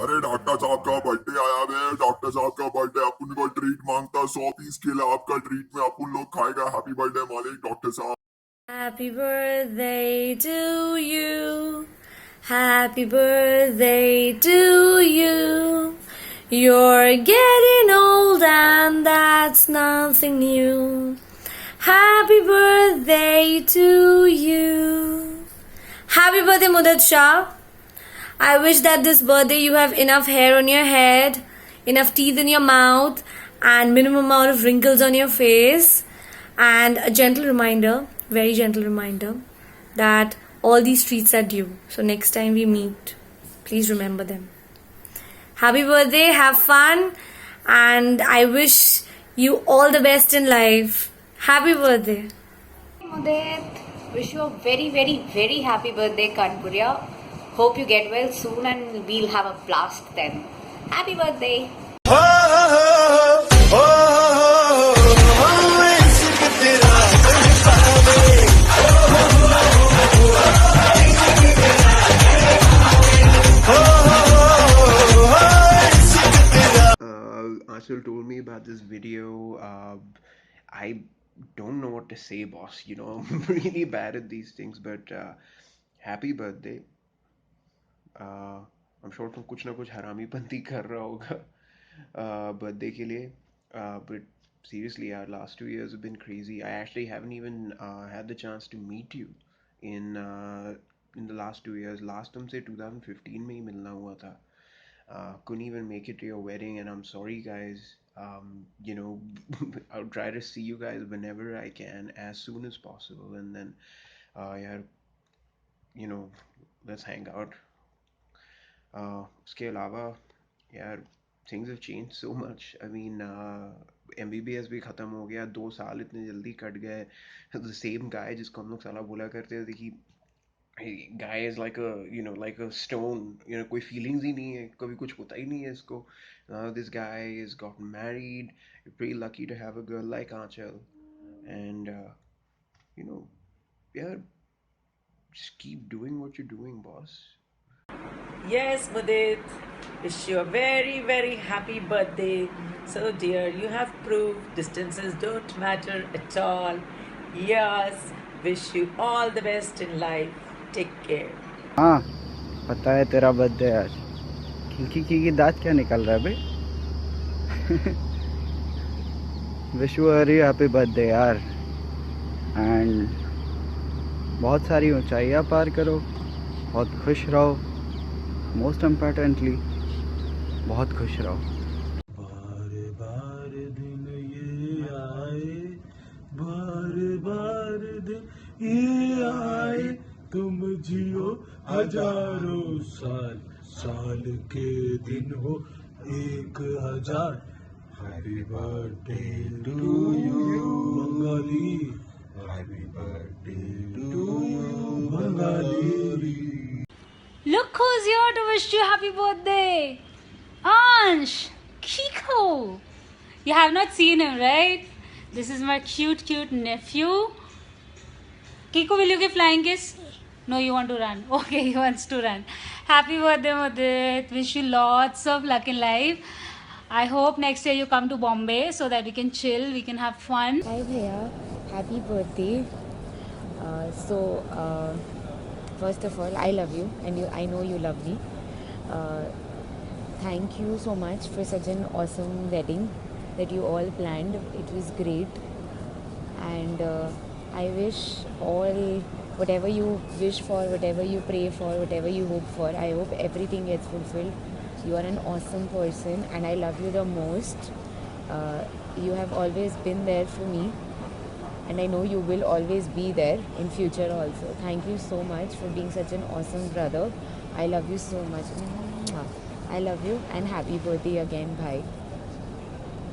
अरे डॉक्टर साहब का बर्थडे आया है। डॉक्टर साहब का बर्थडे, अपन को ट्रीट मांगता 100 पीस केला। आपका ट्रीट में अपन लोग खाएगा। हैप्पी बर्थडे मालिक डॉक्टर साहब। Happy birthday to you. Happy birthday to you. You're getting old and that's nothing new. Happy birthday to you. Happy birthday, Mudad Shah. I wish that this birthday you have enough hair on your head, enough teeth in your mouth, and minimum amount of wrinkles on your face. And a gentle reminder, very gentle reminder, that all these treats are due. So next time we meet, please remember them. Happy birthday, have fun, and I wish you all the best in life. Happy birthday. Mudit, wish you a very, very, very happy birthday, Kanpurya. Hope you get well soon and we'll have a blast then. Happy birthday! Anshul told me about this video. I don't know what to say, boss. You know, I'm really bad at these things, but happy birthday. I'm sure तुम कुछ ना कुछ हरामीपंती कर रहा होगा birthday के लिए. But seriously, our last 2 years have been crazy. I actually haven't even had the chance to meet you in the last 2 years. Last तुमसे 2015 में ही मिलना हुआ था. Couldn't even make it to your wedding, and I'm sorry, guys. You know, I'll try to see you guys whenever I can, as soon as possible, and then, yeah, you know, let's hang out. उसके अलावा यार things have changed so much. I mean, MBBS भी ख़त्म हो गया. 2 साल इतने जल्दी कट गए. The same guy जिसको हम लोग साला बोला करते थे कि guy is like a stone, कोई feelings ही नहीं है, कभी कुछ होता ही नहीं है इसको. This guy has gotten married. You're pretty lucky to have a girl like Aanchal, and you know, yeah, just keep doing what you're doing, boss. Yes, Mudit. Wish you a very, very happy birthday. So, dear, you have proved distances don't matter at all. Yes, wish you all the best in life. Take care. हाँ, पता है तेरा birthday आज. की दांत क्या निकल रहा है बे? Wish you very happy birthday यार. एंड बहुत सारी ऊंचाइयाँ पार करो, बहुत खुश रहो, मोस्ट इम्पोर्टेंटली बहुत खुश रहो. बार बार दिन ये आए, बार बार दिन ये आए, तुम जियो हजारों साल, साल के दिन हो 1000. Happy birthday to you Bengali, happy birthday to you Bengali. Look who's here to wish you happy birthday! Ansh! Kiko! You have not seen him, right? This is my cute, cute nephew. Kiko, will you give flying kiss? No, you want to run. Okay, he wants to run. Happy birthday, Mudit. Wish you lots of luck in life. I hope next year you come to Bombay so that we can chill, we can have fun. Hi Bhaiya, happy birthday. First of all, I love you and I know you love me. Thank you so much for such an awesome wedding that you all planned. It was great, and I wish all, whatever you wish for, whatever you pray for, whatever you hope for, I hope everything gets fulfilled. You are an awesome person and I love you the most. You have always been there for me, and I know you will always be there in future also. Thank you so much for being such an awesome brother. I love you so much. I love you and happy birthday again, bhai.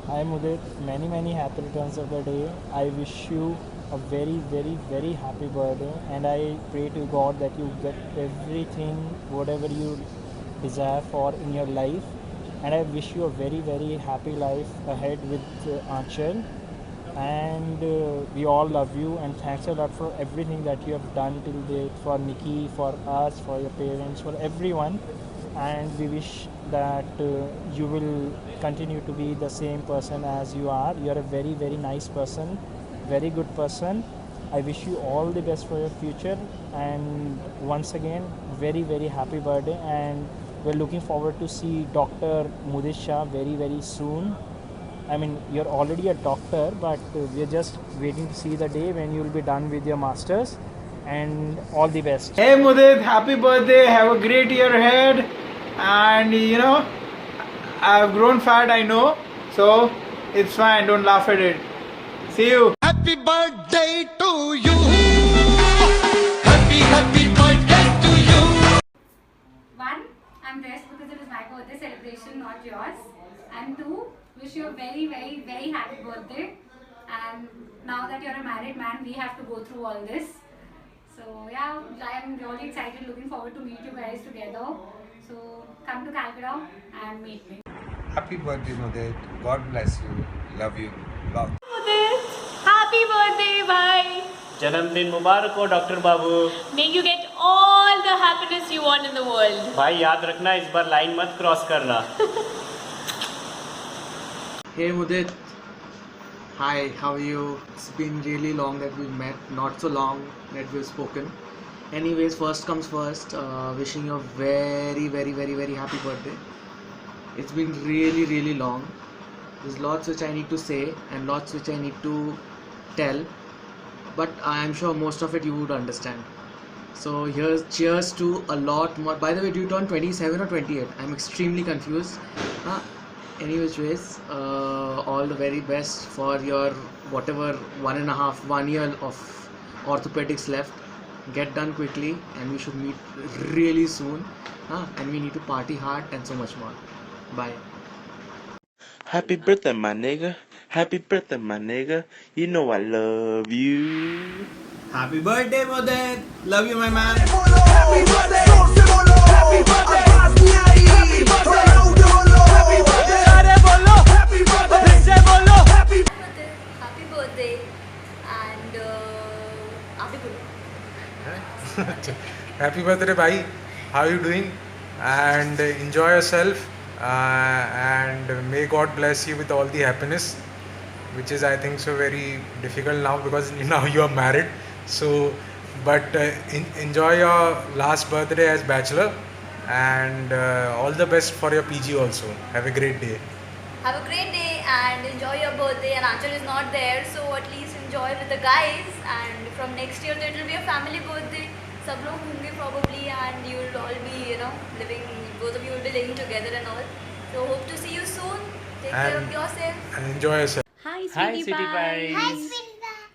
Hi Mudit, many many happy returns of the day. I wish you a very very very happy birthday, and I pray to God that you get everything whatever you desire for in your life, and I wish you a very very happy life ahead with Aanchal, and we all love you, and thanks a lot for everything that you have done till date, for Nikki, for us, for your parents, for everyone. and we wish that you will continue to be the same person as you are. You are a very, very nice person, very good person. I wish you all the best for your future, and once again, very, very happy birthday. And we're looking forward to see Dr. Mudit Shah very, very soon. I mean, you're already a doctor, but we're just waiting to see the day when you'll be done with your masters. And all the best. Hey Mudit, happy birthday. Have a great year ahead. And you know, I've grown fat, I know. So it's fine, don't laugh at it. See you. Happy birthday to you. Happy birthday to you. One, I'm dressed because it was my birthday celebration, not yours. And two, wish you a very, very, very happy birthday. And now that you're a married man, we have to go through all this. So yeah, I'm really excited, looking forward to meet you guys together. So come to Calcutta and meet me. Happy birthday, Mudit. God bless you. Love you. Love. Happy birthday, bhai. जन्मदिन मुबारक हो doctor Babu. May you get all the happiness you want in the world. भाई याद रखना इस बार line मत cross करना. Hey Mudit, hi, how are you? It's been really long that we've met, not so long that we've spoken. Anyways, first comes first, wishing you a very, very, very, very happy birthday. It's been really, really long. There's lots which I need to say and lots which I need to tell, but I'm sure most of it you would understand. So here's cheers to a lot more. By the way, do you turn 27 or 28? I'm extremely confused. Any which ways, all the very best for your whatever 1 year of orthopedics left. Get done quickly, and we should meet really soon. And we need to party hard and so much more. Bye. Happy birthday, my nigga. Happy birthday, my nigga. You know I love you. Happy birthday, Mudit. Love you, my man. Happy birthday. Happy birthday. Happy birthday. Happy birthday and Happy birthday, bhai. How are you doing? And enjoy yourself. And may God bless you with all the happiness, which is I think so very difficult now because now you are married. So, but enjoy your last birthday as bachelor, and all the best for your PG also. Have a great day. have a great day and enjoy your birthday. And Anchal is not there, so at least enjoy with the guys. And from next year, there will be a family birthday. सब लोग होंगे probably, and you will all be, living. Both of you will be living together and all. So hope to see you soon. Take care of yourself. And enjoy yourself. Hi, sweetie pie. Hi, sweetie pie.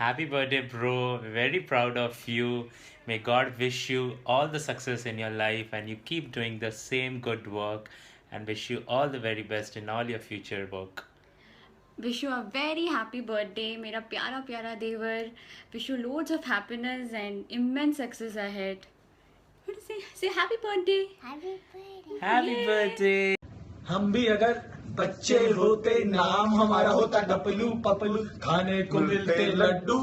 Happy birthday, bro. Very proud of you. May God wish you all the success in your life, and you keep doing the same good work, and wish you all the very best in all your future work. Wish you a very happy birthday, मेरा प्यारा प्यारा देवर. Wish you loads of happiness and immense success ahead. What to say? Say happy birthday. Happy birthday. Happy birthday. हम भी अगर बच्चे होते, नाम हमारा होता डपलू पपलू, खाने को मिलते लड्डू.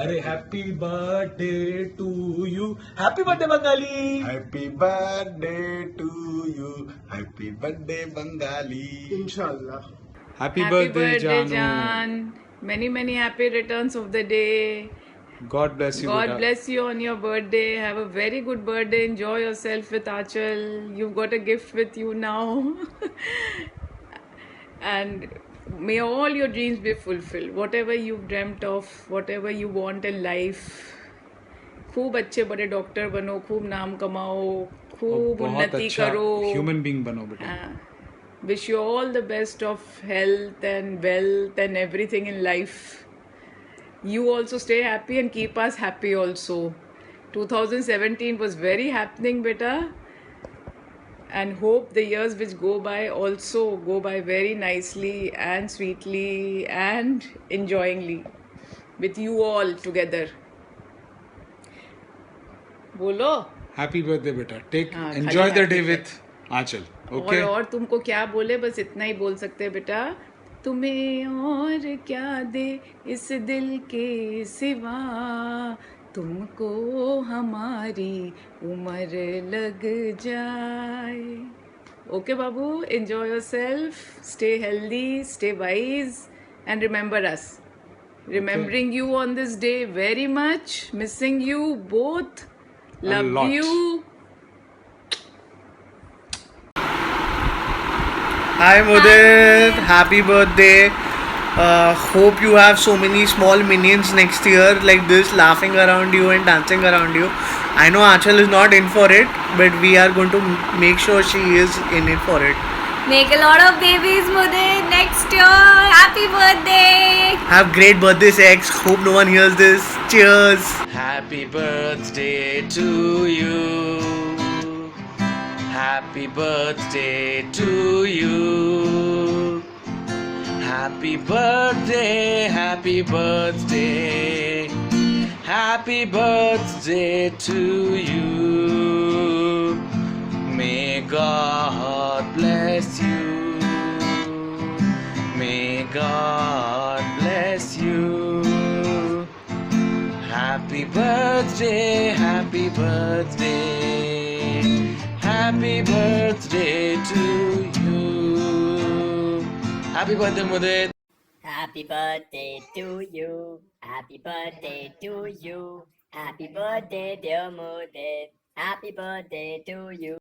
अरे happy birthday to you. Happy birthday Bengali. Happy birthday to you. Happy birthday Bengali. इंशाल्लाह. Happy birthday, Jan. Many happy returns of the day. God bless you. God bless you on your birthday. Have a very good birthday. Enjoy yourself with Achal. You've got a gift with you now. And may all your dreams be fulfilled. Whatever you've dreamt of, whatever you want in life. खूब अच्छे बड़े doctor बनो, खूब नाम कमाओ, खूब उन्नति करो. ह्यूमन बीइंग बनो बेटा. Wish you all the best of health and wealth and everything in life. You also stay happy and keep us happy also. 2017 was very happening, beta. And hope the years which go by also go by very nicely and sweetly and enjoyingly with you all together. बोलो. Happy birthday, beta. हाँ, Enjoy खाली the day happy with Achal. Okay. और तुमको क्या बोले, बस इतना ही बोल सकते हैं बेटा. तुम्हें और क्या दे इस दिल के सिवा, तुमको हमारी उम्र लग जाए. Okay, Babu, enjoy yourself, stay healthy, stay wise, and remember us. Remembering you on this day very much, missing you both, love lot. you. Hi Mudit, happy birthday. Hope you have so many small minions next year like this laughing around you and dancing around you. I know Achal is not in for it, but we are going to make sure she is in it for it. Make a lot of babies, Mudit, next year. Happy birthday. Have great birthday sex. Hope no one hears this. Cheers. Happy birthday to you. Happy birthday to you. Happy birthday, happy birthday. Happy birthday to you. May God bless you. May God bless you. Happy birthday, happy birthday. Happy birthday to you. Happy birthday, Mudit. Happy birthday to you. Happy birthday to you. Happy birthday, dear Mudit. Happy birthday to you.